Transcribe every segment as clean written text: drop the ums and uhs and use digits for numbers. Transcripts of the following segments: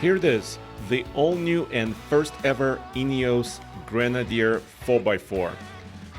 Here it is, the all-new and first ever Ineos Grenadier 4x4.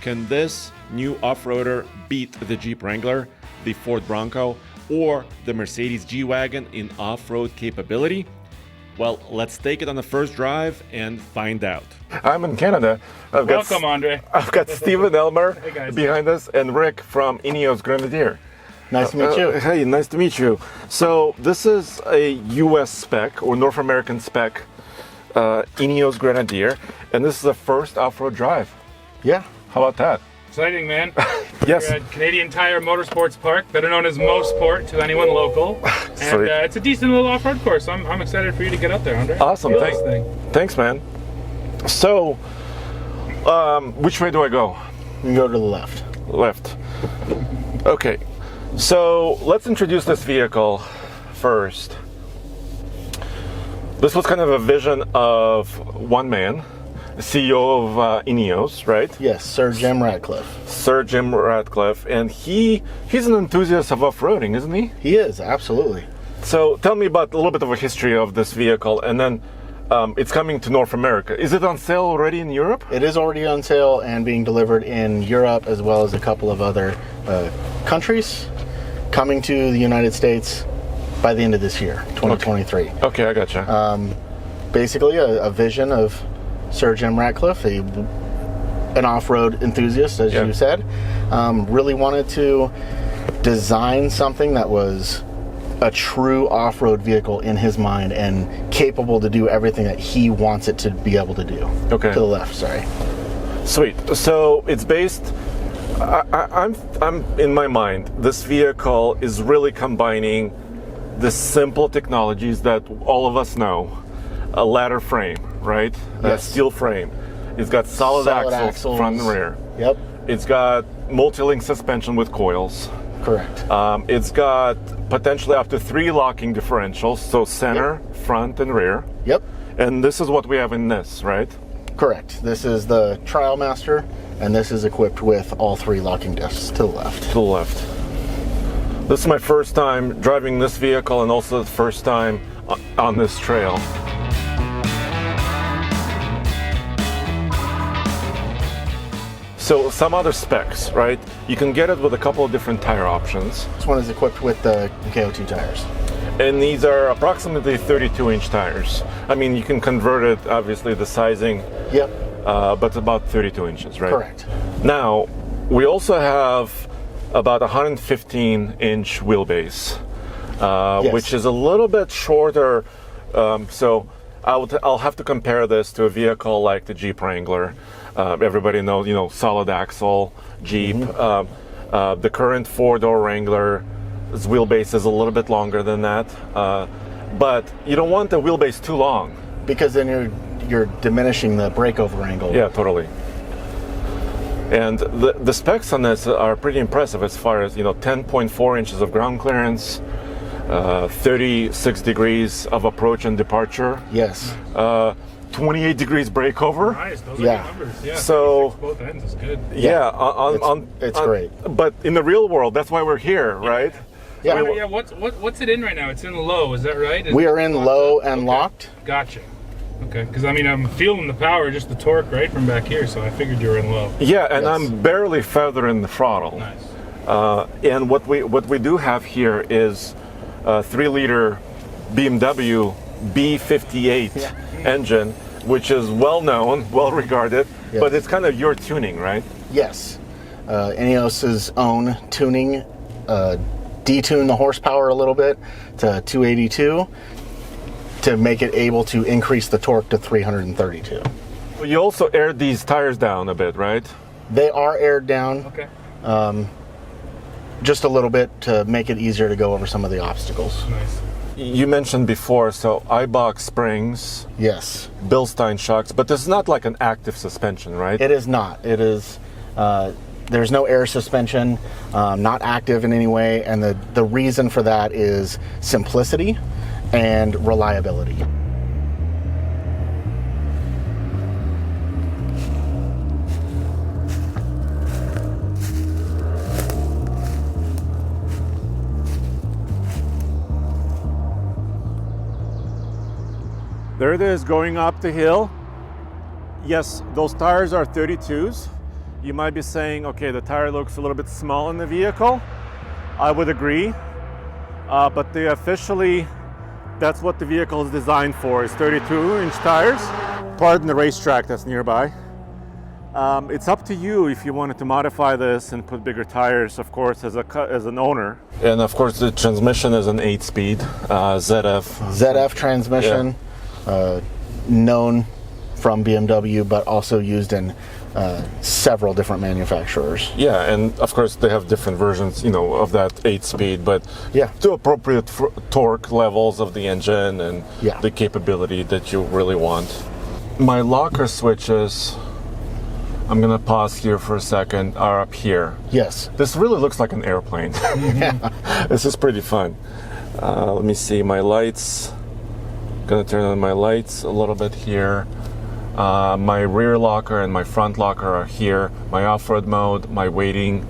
Can this new off-roader beat the Jeep Wrangler, the Ford Bronco, or the Mercedes G-wagon in off-road capability? Well, let's take it on the first drive and find out. I'm in Canada. Welcome, Andre. I've got Stephen Elmer Hey, behind us and Rick from Ineos Grenadier. Nice to meet you. Hey, nice to meet you. So this is a US spec or North American spec Ineos Grenadier, and this is the first off-road drive. Yeah. How about that? Exciting, man. Yes. We're at Canadian Tire Motorsports Park, better known as Mosport to anyone local. And it's a decent little off-road course. I'm excited for you to get up there, Andre. Awesome. Thanks. Thanks, man. So, which way do I go? You can go to the left. Left. Okay. So let's introduce this vehicle first. This was kind of a vision of one man, CEO of Ineos, right? Yes, Sir Jim Ratcliffe. Sir Jim Ratcliffe, and he's an enthusiast of off-roading, isn't he? He is, absolutely. So tell me about a little bit of a history of this vehicle, and then it's coming to North America. Is it on sale already in Europe? It is already on sale and being delivered in Europe as well as a couple of other countries, coming to the United States by the end of this year, 2023. Okay, I gotcha. Basically a vision of Sir Jim Ratcliffe, an off-road enthusiast, as you said, really wanted to design something that was a true off-road vehicle in his mind and capable to do everything that he wants it to be able to do. Okay. To the left, sorry. Sweet. So it's based. I'm in my mind, this vehicle is really combining the simple technologies that all of us know. A ladder frame, right? Yes. A steel frame. It's got solid axles front and rear. Yep. It's got multi-link suspension with coils. Correct. It's got potentially up to 3 locking differentials, so center, front, and rear. Yep. And this is what we have in this, right? Correct. This is the Trial Master, and this is equipped with all 3 locking discs to the left. To the left. This is my first time driving this vehicle and also the first time on this trail. So some other specs, right? You can get it with a couple of different tire options. This one is equipped with the KO2 tires. And these are approximately 32-inch tires. I mean, you can convert it, obviously, the sizing. Yep. But it's about 32 inches, right? Correct. Now, we also have about 115-inch wheelbase, Yes. which is a little bit shorter. So I'll have to compare this to a vehicle like the Jeep Wrangler. Everybody knows, solid axle Jeep. Mm-hmm. The current 4-door Wrangler's wheelbase is a little bit longer than that. But you don't want the wheelbase too long. Because then you're diminishing the breakover angle. Yeah, totally. And the specs on this are pretty impressive as far as, 10.4 inches of ground clearance, 36 degrees of approach and departure. Yes. 28 degrees breakover. Nice, those Yeah. are good numbers. Yeah, So- 36 both ends is good. Yeah, It's great. But in the real world, that's why we're here, right? Yeah. Yeah, what's it in right now? It's in low, is that right? We are in low and Okay. locked. Gotcha. Okay, because I'm feeling the power, just the torque right from back here, so I figured you were in low. Yeah, and Yes. I'm barely feathering the throttle. Nice. And what we do have here is a 3-liter BMW B58 engine, which is well known, well regarded, Yes. but it's kind of your tuning, right? Yes. Ineos's own tuning, detune the horsepower a little bit to 282 to make it able to increase the torque to 332. You also aired these tires down a bit, right? They are aired down Okay. just a little bit to make it easier to go over some of the obstacles. Nice. You mentioned before, so iBox springs, Yes. Bilstein shocks, but this is not like an active suspension, right? It is not. It is. There's no air suspension, not active in any way, and the reason for that is simplicity and reliability. There it is, going up the hill. Yes, those tires are 32s. You might be saying, okay, the tire looks a little bit small in the vehicle. I would agree, but they officially, that's what the vehicle is designed for, is 32-inch tires. Pardon the racetrack that's nearby. It's up to you if you wanted to modify this and put bigger tires, of course, as an owner. And of course, the transmission is an 8-speed ZF transmission, known from BMW, but also used in several different manufacturers. Yeah, and of course they have different versions, of that 8-speed, but to appropriate torque levels of the engine and the capability that you really want. My locker switches, I'm gonna pause here for a second, are up here. Yes. This really looks like an airplane. This is pretty fun. Let me see, my lights. Gonna turn on my lights a little bit here. My rear locker and my front locker are here. My off-road mode, my waiting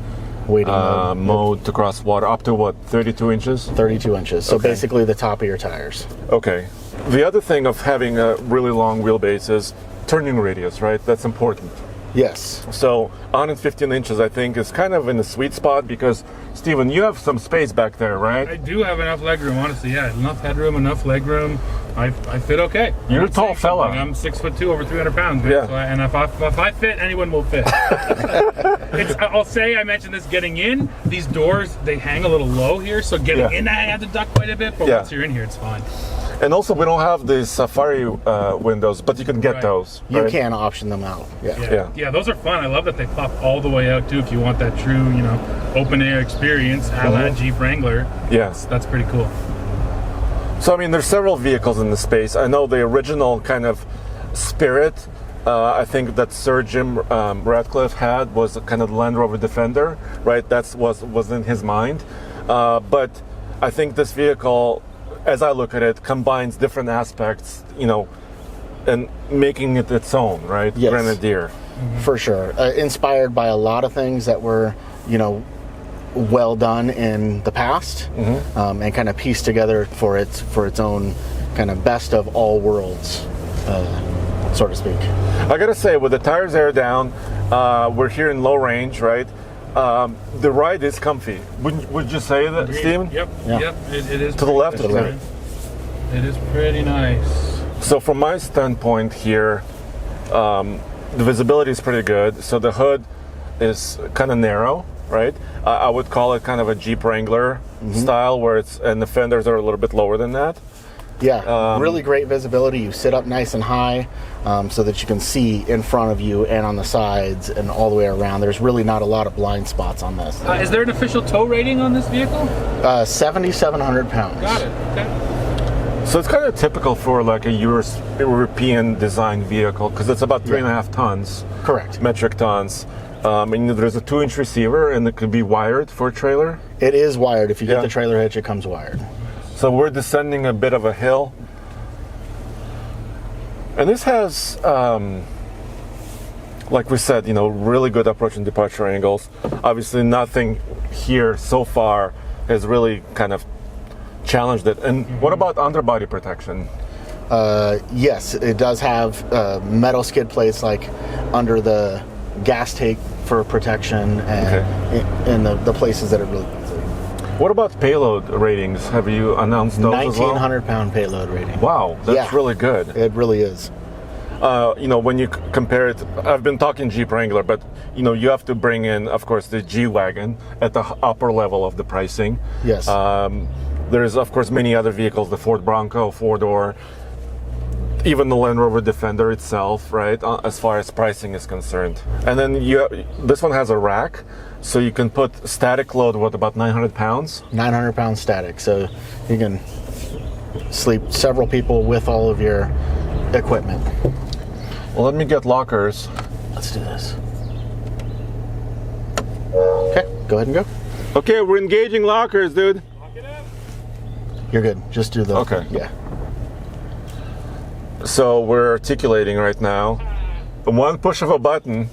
mode to cross water, up to what, 32 inches? 32 inches, so basically the top of your tires. Okay. The other thing of having a really long wheelbase is turning radius, right? That's important. Yes. So 115 inches, I think, is kind of in the sweet spot because, Steven, you have some space back there, right? I do have enough legroom, honestly. Yeah, enough headroom, enough legroom. I fit okay. You're a tall fella. I'm 6'2", over 300 pounds. Yeah. So and if I fit, anyone will fit. I'll say, I mentioned this getting in. These doors, they hang a little low here, so getting in, I have to duck quite a bit. But once you're in here, it's fine. And also, we don't have the Safari windows, but you can get those. You can option them out. Yeah, those are fun. I love that they pop all the way out too. If you want that true, open air experience, a la Jeep Wrangler. Yes, that's pretty cool. So I mean, there's several vehicles in the space. I know the original kind of spirit. I think that Sir Jim Ratcliffe had was a kind of Land Rover Defender, right? That was in his mind. But I think this vehicle, as I look at it, combines different aspects, and making it its own, right? Yes. Grenadier. For sure. Inspired by a lot of things that were, well done in the past, and kind of pieced together for its own kind of best of all worlds, so to speak. I gotta say, with the tires air down, we're here in low range, right? The ride is comfy. Would you say that, Steven? Yep. It is. To the left of the right. It is pretty nice. So from my standpoint here, the visibility is pretty good. So the hood is kind of narrow, right? I would call it kind of a Jeep Wrangler style, where and the fenders are a little bit lower than that. Yeah, really great visibility. You sit up nice and high so that you can see in front of you and on the sides and all the way around. There's really not a lot of blind spots on this. Is there an official tow rating on this vehicle? 7,700 pounds. Got it, okay. So it's kind of typical for like a European design vehicle because it's about 3.5 tons. Correct. Metric tons. And there's a 2-inch receiver and it could be wired for a trailer. It is wired. If you get the trailer hitch, it comes wired. So we're descending a bit of a hill. And this has, like we said, really good approach and departure angles. Obviously nothing here so far has really kind of challenged it. And what about underbody protection? Yes, it does have metal skid plates like under the gas tank for protection and in the places that are really. What about payload ratings? Have you announced those as well? 1,900 pound payload rating. Wow, that's really good. It really is. When you compare it, I've been talking Jeep Wrangler, but you have to bring in, of course, the G-wagon at the upper level of the pricing. Yes. There's, of course, many other vehicles, the Ford Bronco, 4-door, even the Land Rover Defender itself, right, as far as pricing is concerned. And then this one has a rack, so you can put static load, about 900 pounds? 900 pounds static, so you can sleep several people with all of your equipment. Well, let me get lockers. Let's do this. Okay, go ahead and go. Okay, we're engaging lockers, dude. Lock it up. You're good. Just do the. Okay. Yeah. So we're articulating right now. One push of a button.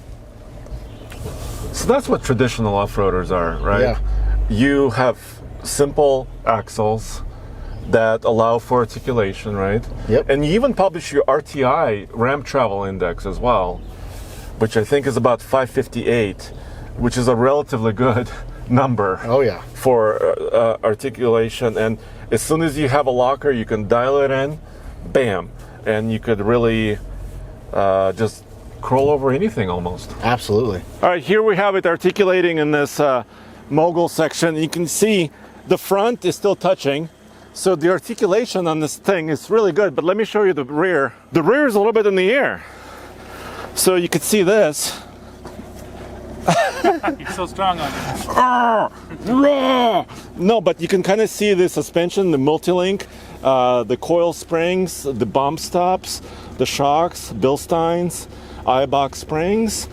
So that's what traditional off-roaders are, right? Yeah. You have simple axles. that allow for articulation, right? Yep. And you even publish your RTI, Ram Travel Index as well, which I think is about 558, which is a relatively good number. Oh yeah. For articulation. And as soon as you have a locker, you can dial it in, bam, and you could really just crawl over anything almost. Absolutely. All right, here we have it articulating in this mogul section. You can see the front is still touching. So the articulation on this thing is really good, but let me show you the rear. The rear is a little bit in the air. So you could see this. You're so strong on it. No, but you can kind of see the suspension, the multi-link, the coil springs, the bump stops, the shocks, Bilsteins, I-box springs,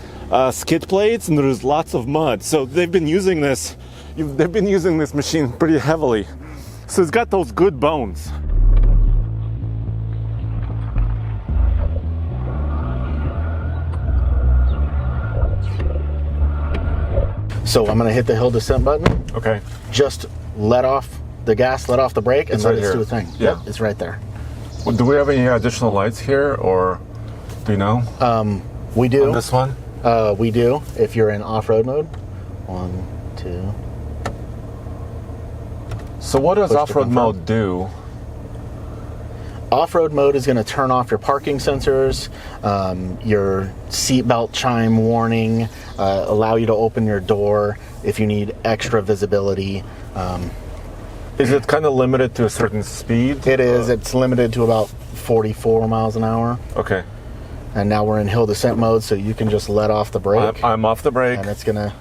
skid plates, and there's lots of mud. So they've been using this machine pretty heavily. So it's got those good bones. So I'm going to hit the hill descent button. Okay. Just let off the gas, let off the brake, and let it do a thing. Yeah. Yep, it's right there. Well, do we have any additional lights here, or do you know? We do. On this one? We do. If you're in off-road mode. 1, 2. So what does off-road mode do? Off-road mode is going to turn off your parking sensors, your seatbelt chime warning, allow you to open your door if you need extra visibility. Is it kind of limited to a certain speed? It is. It's limited to about 44 miles an hour. Okay. And now we're in hill descent mode, so you can just let off the brake. I'm off the brake. And it's going to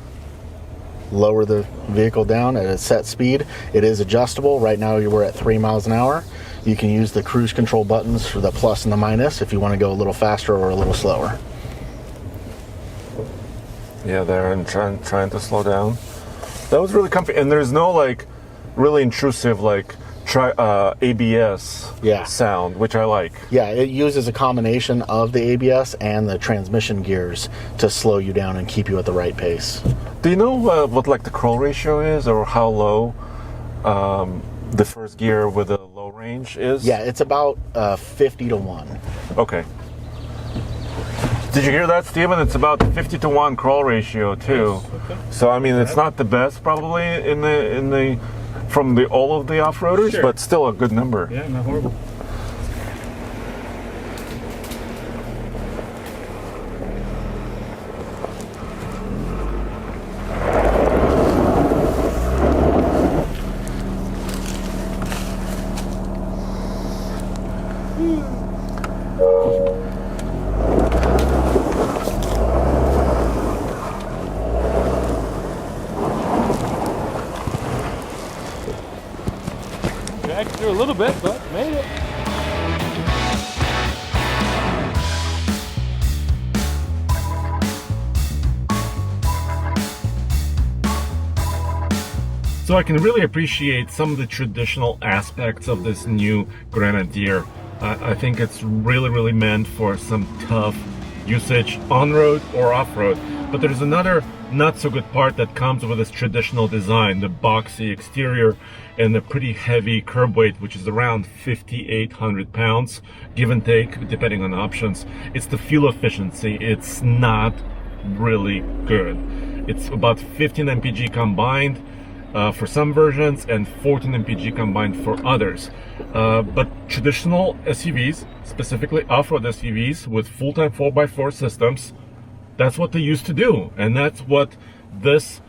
lower the vehicle down at a set speed. It is adjustable. Right now we're at 3 miles an hour. You can use the cruise control buttons for the plus and the minus if you want to go a little faster or a little slower. Yeah, there, and trying to slow down. That was really comfy, and there's no like really intrusive like ABS sound, which I like. Yeah, it uses a combination of the ABS and the transmission gears to slow you down and keep you at the right pace. Do you know what like the crawl ratio is, or how low the first gear with a low range is? Yeah, it's about 50 to 1. Okay. Did you hear that, Steven? It's about 50 to 1 crawl ratio too. Okay. So I mean, it's not the best probably in the from all of the off-roaders, Sure. but still a good number. Yeah, not horrible. Dragged through a little bit, but made it. So I can really appreciate some of the traditional aspects of this new Grenadier. I think it's really meant for some tough usage on-road or off-road. But there's another not so good part that comes with this traditional design, the boxy exterior and the pretty heavy curb weight, which is around 5,800 pounds, give and take, depending on options. It's the fuel efficiency. It's not really good. It's about 15 mpg combined for some versions and 14 mpg combined for others. But traditional SUVs, specifically off-road SUVs with full-time 4x4 systems, that's what they used to do, and that's what this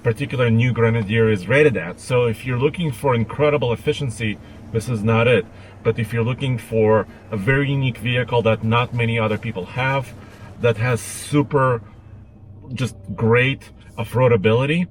particular new Grenadier is rated at. So if you're looking for incredible efficiency, this is not it. But if you're looking for a very unique vehicle that not many other people have, that has super just great off-road ability,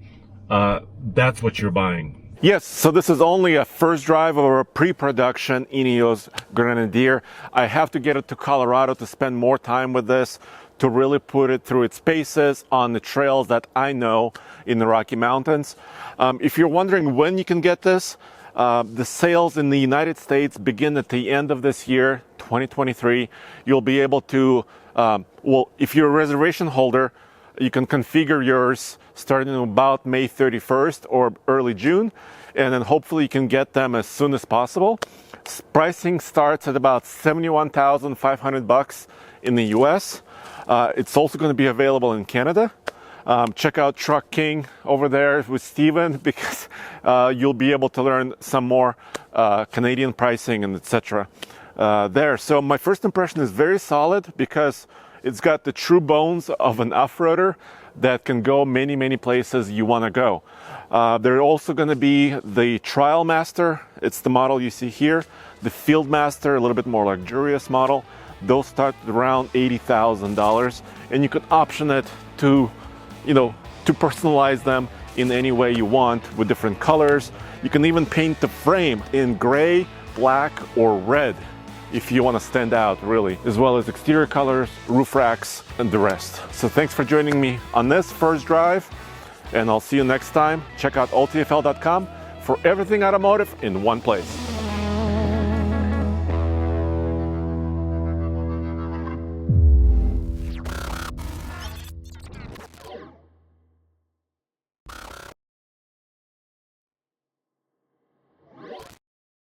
that's what you're buying. Yes, so this is only a first drive of a pre-production Ineos Grenadier. I have to get it to Colorado to spend more time with this, to really put it through its paces on the trails that I know in the Rocky Mountains. If you're wondering when you can get this, the sales in the United States begin at the end of this year, 2023. You'll be able to, well, if you're a reservation holder, you can configure yours starting about May 31st or early June. and then hopefully you can get them as soon as possible. Pricing starts at about $71,500 in the US. It's also going to be available in Canada. Check out Truck King over there with Steven, because you'll be able to learn some more Canadian pricing and etc. There. So my first impression is very solid, because it's got the true bones of an off-roader that can go many, many places you want to go. There are also going to be the Trial Master. It's the model you see here. The Field Master, a little bit more luxurious model. Those start at around $80,000, and you could option it to, to personalize them in any way you want with different colors. You can even paint the frame in gray, black, or red if you want to stand out, really, as well as exterior colors, roof racks, and the rest. So thanks for joining me on this first drive, and I'll see you next time. Check out alltfl.com for everything automotive in one place.